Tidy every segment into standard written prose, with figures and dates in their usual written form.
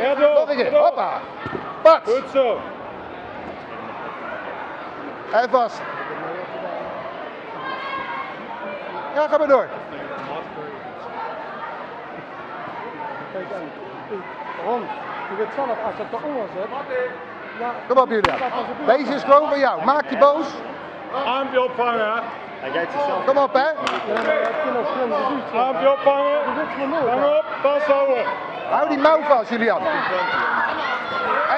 Ja, door. Nog een keer. Hoppa. Pat. Goed zo. En vast. Ja, ga maar door. Kijk, en Ron, je weet zelf als het eronder zit. Ja, Kom op Julian. Deze is gewoon van jou. Maak je boos. Armpje opvangen. Hij kijkt zichzelf. Kom op hè. ja, maar dat kan nog slim geduurd. Armpje opvangen. Hang op. Vasthouden. Hou die mouw vast Julian.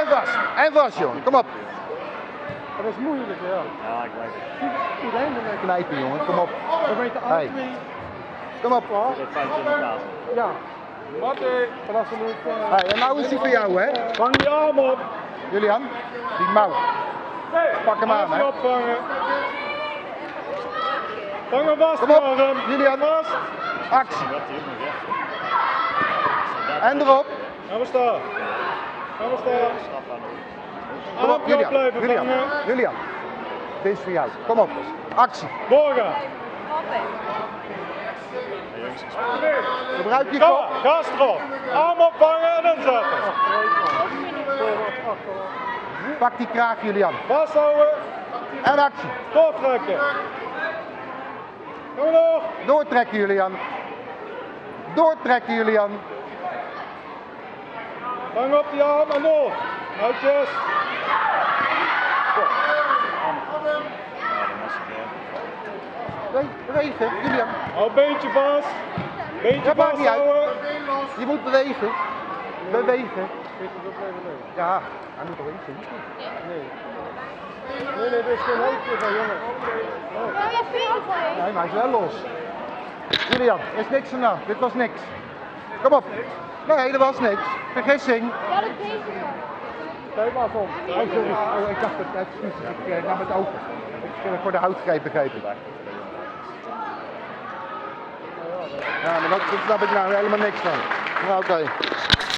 En vast. En vast jongen. Kom op. Dat is moeilijk, ja. Ja, ik weet het. Iedereen wil lekker. Knijpen jongen. Kom op. We weten alle Hey. twee. Kom op. Dit is 25 kaas. Ja, Mattie. en als we nu Hey, en nou is die voor jou hè. Vang die arm op. Julian. Die mouw. Pak hem aan Armpje hè. opvangen. Vang hem vast. Kom op. Arm. Julian. Vast. Actie. Wat hij ook nog zegt. En erop. Gaan we staan. Gaan we staan. Straf aan. Kom op Armpje op Julian. blijven Julian. vangen. Julian. Dit is voor jou. Kom op. Actie. Doorgaan. Gebruik je Ga, kop. gas erop. Arm opvangen en inzetten. Pak die kraag Julian. Vasthouden. En actie. Doortrekken. Kom door. Doortrekken Julian. Doortrekken Julian. Vang op die arm en door. Uitjes. Bewegen Julian. Hou beentje vast. Beentje Dat maakt niet uit. vasthouden. Je moet bewegen. Bewegen. Weet je dat blijven leuk? Ja, hij moet erin zien. Nee. Nee, dit is geen hoofdje van jongen. Nee, maar hij is wel los. Julian, er is niks aan. Dit was niks. Kom op. Nee, dat was niks. Vergissing. Kijk maar om. Oh, sorry. Oh, ik dacht het. Excuus. Ik nam het over. Ik heb voor de houtgreep begrepen. Ja, maar dat snap ik nou helemaal niks van. Nou, oké.